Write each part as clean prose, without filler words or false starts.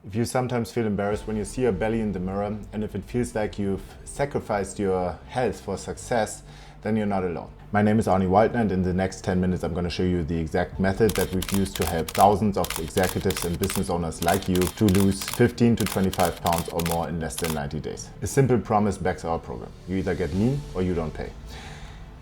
If you sometimes feel embarrassed when you see your belly in the mirror, and if it feels like you've sacrificed your health for success, then you're not alone. My name is Arnie Waldner, and in the next 10 minutes I'm going to show you the exact method that we've used to help thousands of executives and business owners like you to lose 15 to 25 pounds or more in less than 90 days. A simple promise backs our program. You either get lean or you don't pay.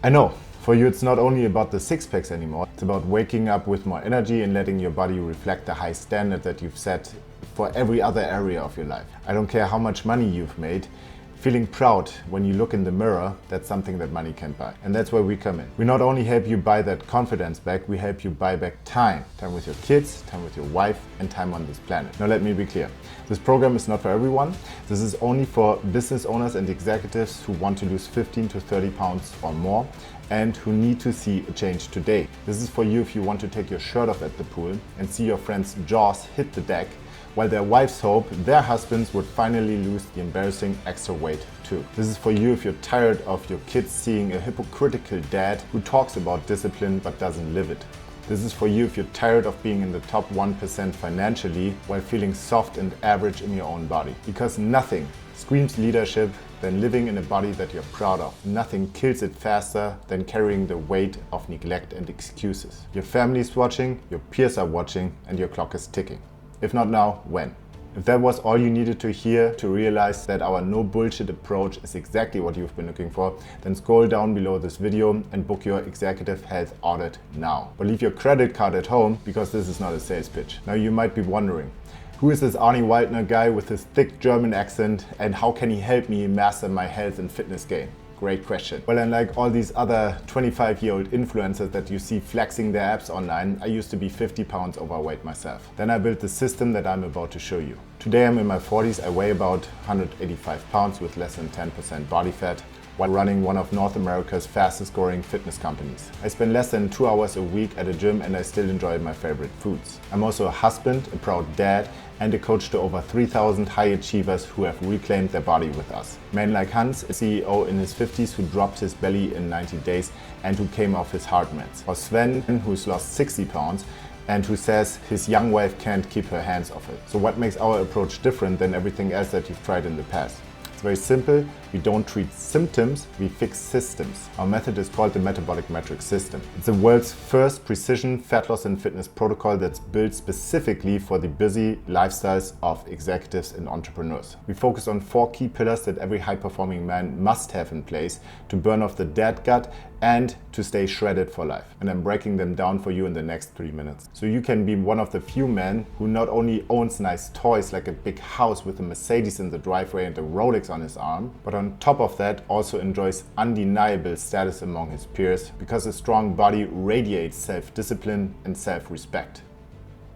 I know, for you it's not only about the six packs anymore, it's about waking up with more energy and letting your body reflect the high standard that you've set for every other area of your life. I don't care how much money you've made, feeling proud when you look in the mirror, that's something that money can't buy. And that's where we come in. We not only help you buy that confidence back, we help you buy back time. Time with your kids, time with your wife, and time on this planet. Now let me be clear. This program is not for everyone. This is only for business owners and executives who want to lose 15 to 30 pounds or more and who need to see a change today. This is for you if you want to take your shirt off at the pool and see your friends' jaws hit the deck, while their wives hope their husbands would finally lose the embarrassing extra weight too. This is for you if you're tired of your kids seeing a hypocritical dad who talks about discipline but doesn't live it. This is for you if you're tired of being in the top 1% financially while feeling soft and average in your own body. Because nothing screams leadership than living in a body that you're proud of. Nothing kills it faster than carrying the weight of neglect and excuses. Your family's watching, your peers are watching, and your clock is ticking. If not now, when? If that was all you needed to hear to realize that our no bullshit approach is exactly what you've been looking for, then scroll down below this video and book your executive health audit now. But leave your credit card at home because this is not a sales pitch. Now you might be wondering, who is this Arnie Waldner guy with his thick German accent and how can he help me master my health and fitness game? Great question. Well, unlike all these other 25-year-old influencers that you see flexing their abs online, I used to be 50 pounds overweight myself. Then I built the system that I'm about to show you. Today I'm in my 40s, I weigh about 185 pounds with less than 10% body fat, while running one of North America's fastest growing fitness companies. I spend less than 2 hours a week at a gym and I still enjoy my favorite foods. I'm also a husband, a proud dad, and a coach to over 3,000 high achievers who have reclaimed their body with us. Men like Hans, a CEO in his 50s who dropped his belly in 90 days and who came off his hard meds. Or Sven, who's lost 60 pounds and who says his young wife can't keep her hands off it. So what makes our approach different than everything else that you've tried in the past? It's very simple. We don't treat symptoms, we fix systems. Our method is called the Metabolic Metric System. It's the world's first precision fat loss and fitness protocol that's built specifically for the busy lifestyles of executives and entrepreneurs. We focus on 4 key pillars that every high-performing man must have in place to burn off the dead gut and to stay shredded for life. And I'm breaking them down for you in the next 3 minutes. So you can be one of the few men who not only owns nice toys like a big house with a Mercedes in the driveway and a Rolex on his arm, but on top of that also enjoys undeniable status among his peers because a strong body radiates self-discipline and self-respect.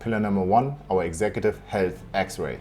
Pillar number 1, our executive health X-ray.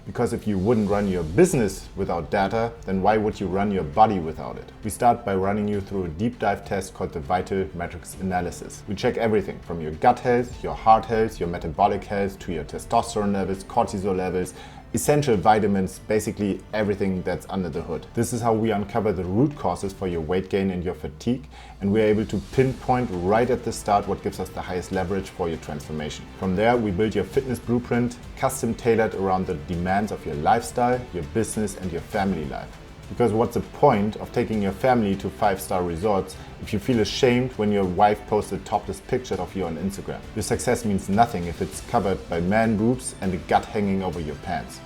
Because if you wouldn't run your business without data, then why would you run your body without it? We start by running you through a deep dive test called the Vital Metrics Analysis. We check everything from your gut health, your heart health, your metabolic health, to your testosterone levels, cortisol levels, essential vitamins, basically everything that's under the hood. This is how we uncover the root causes for your weight gain and your fatigue, and we're able to pinpoint right at the start what gives us the highest leverage for your transformation. From there, we build your fitness blueprint, custom tailored around the demands of your lifestyle, your business, and your family life. Because what's the point of taking your family to 5-star resorts if you feel ashamed when your wife posts a topless picture of you on Instagram? Your success means nothing if it's covered by man boobs and a gut hanging over your pants.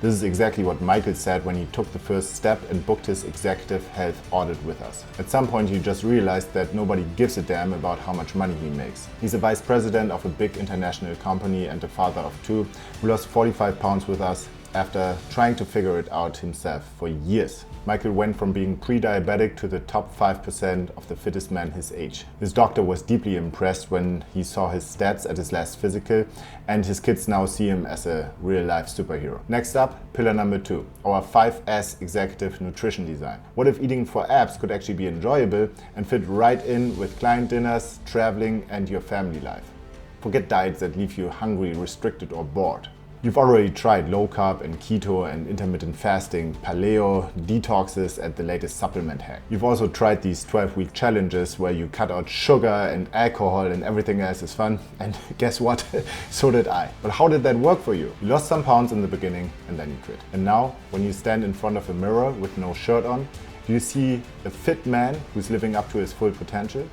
This is exactly what Michael said when he took the first step and booked his executive health audit with us. At some point he just realized that nobody gives a damn about how much money he makes. He's a vice president of a big international company and a father of 2 who lost 45 pounds with us after trying to figure it out himself for years. Michael went from being pre-diabetic to the top 5% of the fittest man his age. His doctor was deeply impressed when he saw his stats at his last physical, and his kids now see him as a real-life superhero. Next up, pillar number 2, our 5S executive nutrition design. What if eating for abs could actually be enjoyable and fit right in with client dinners, traveling, and your family life? Forget diets that leave you hungry, restricted, or bored. You've already tried low carb and keto and intermittent fasting, paleo, detoxes, and the latest supplement hack. You've also tried these 12-week challenges where you cut out sugar and alcohol and everything else is fun. And guess what? So did I. But how did that work for you? You lost some pounds in the beginning and then you quit. And now, when you stand in front of a mirror with no shirt on, do you see a fit man who's living up to his full potential?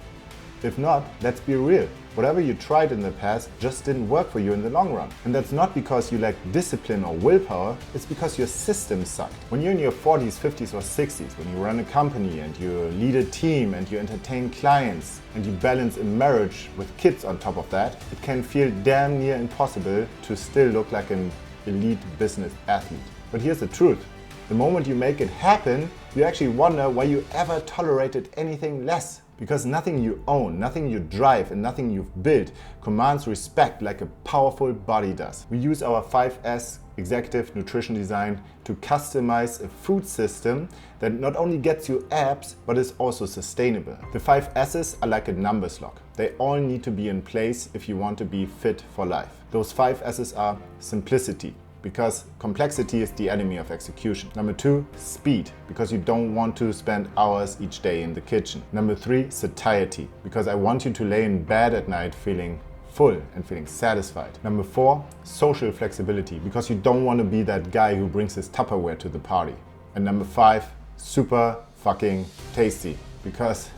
If not, let's be real. Whatever you tried in the past just didn't work for you in the long run. And that's not because you lack discipline or willpower, it's because your system sucked. When you're in your 40s, 50s or 60s, when you run a company and you lead a team and you entertain clients and you balance a marriage with kids on top of that, it can feel damn near impossible to still look like an elite business athlete. But here's the truth. The moment you make it happen, you actually wonder why you ever tolerated anything less. Because nothing you own, nothing you drive, and nothing you've built commands respect like a powerful body does. We use our 5S executive nutrition design to customize a food system that not only gets you abs, but is also sustainable. The 5 S's are like a numbers lock. They all need to be in place if you want to be fit for life. Those 5 S's are simplicity, because complexity is the enemy of execution. Number 2, speed, because you don't want to spend hours each day in the kitchen. Number 3, satiety, because I want you to lay in bed at night feeling full and feeling satisfied. Number 4, social flexibility, because you don't want to be that guy who brings his Tupperware to the party. And number 5, super fucking tasty, because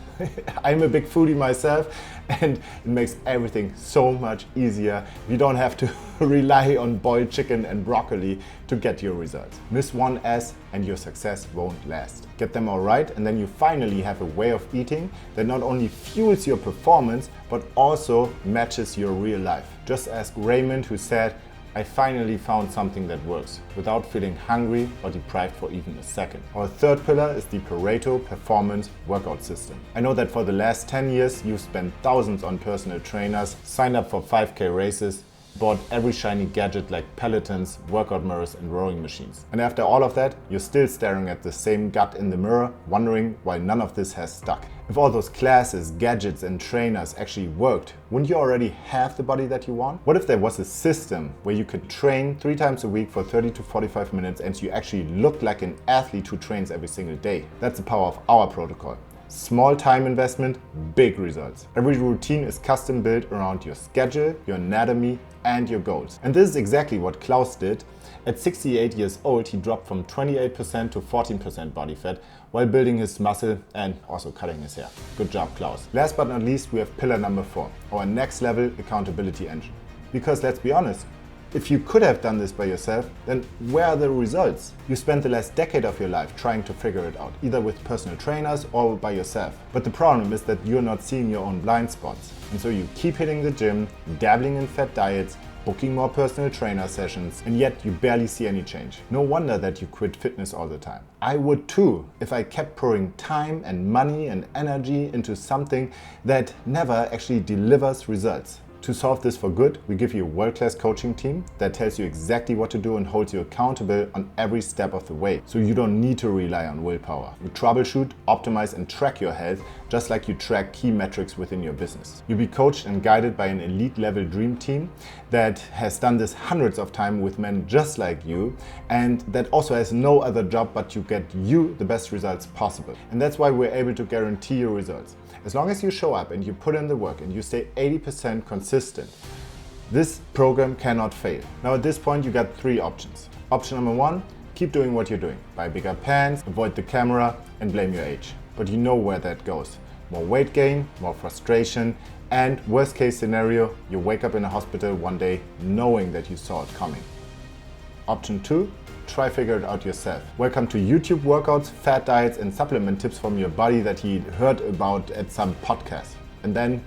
I'm a big foodie myself and it makes everything so much easier. You don't have to rely on boiled chicken and broccoli to get your results. Miss one S and your success won't last. Get them all right and then you finally have a way of eating that not only fuels your performance but also matches your real life. Just ask Raymond, who said, I finally found something that works without feeling hungry or deprived for even a second. Our third pillar is the Pareto Performance Workout System. I know that for the last 10 years you've spent thousands on personal trainers, signed up for 5K races, bought every shiny gadget like Pelotons, workout mirrors and rowing machines. And after all of that, you're still staring at the same gut in the mirror, wondering why none of this has stuck. If all those classes, gadgets and trainers actually worked, wouldn't you already have the body that you want? What if there was a system where you could train 3 times a week for 30 to 45 minutes and you actually looked like an athlete who trains every single day? That's the power of our protocol. Small time investment, big results. Every routine is custom built around your schedule, your anatomy, and your goals. And this is exactly what Klaus did. At 68 years old, he dropped from 28% to 14% body fat while building his muscle and also cutting his hair. Good job, Klaus. Last but not least, we have pillar number 4, our next level accountability engine. Because let's be honest, if you could have done this by yourself, then where are the results? You spent the last decade of your life trying to figure it out, either with personal trainers or by yourself. But the problem is that you're not seeing your own blind spots. And so you keep hitting the gym, dabbling in fat diets, booking more personal trainer sessions, and yet you barely see any change. No wonder that you quit fitness all the time. I would too, if I kept pouring time and money and energy into something that never actually delivers results. To solve this for good, we give you a world-class coaching team that tells you exactly what to do and holds you accountable on every step of the way. So you don't need to rely on willpower. You troubleshoot, optimize and track your health just like you track key metrics within your business. You'll be coached and guided by an elite level dream team that has done this hundreds of times with men just like you and that also has no other job but to get you the best results possible. And that's why we're able to guarantee your results. As long as you show up and you put in the work and you stay 80% consistent, this program cannot fail. Now at this point you got 3 options. Option number 1, keep doing what you're doing. Buy bigger pants, avoid the camera and blame your age. But you know where that goes. More weight gain, more frustration, and worst case scenario, you wake up in a hospital one day knowing that you saw it coming. Option 2, try figure it out yourself. Welcome to YouTube workouts, fat diets and supplement tips from your body that he heard about at some podcast. And then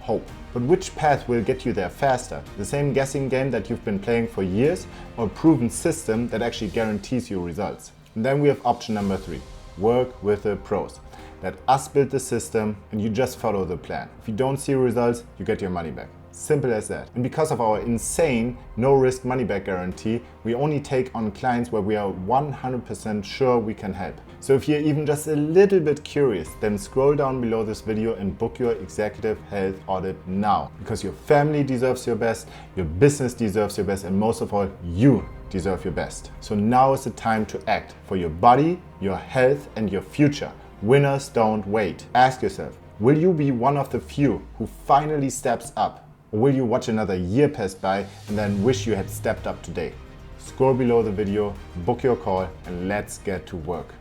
hope. But which path will get you there faster? The same guessing game that you've been playing for years or a proven system that actually guarantees you results? And then we have option number 3, work with the pros. Let us build the system and you just follow the plan. If you don't see results, you get your money back. Simple as that. And because of our insane no-risk money-back guarantee, we only take on clients where we are 100% sure we can help. So if you're even just a little bit curious, then scroll down below this video and book your executive health audit now. Because your family deserves your best, your business deserves your best, and most of all, you deserve your best. So now is the time to act for your body, your health, and your future. Winners don't wait. Ask yourself, will you be one of the few who finally steps up? Or will you watch another year pass by and then wish you had stepped up today? Scroll below the video, book your call, and let's get to work.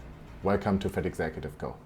Welcome to Fat Executive Go.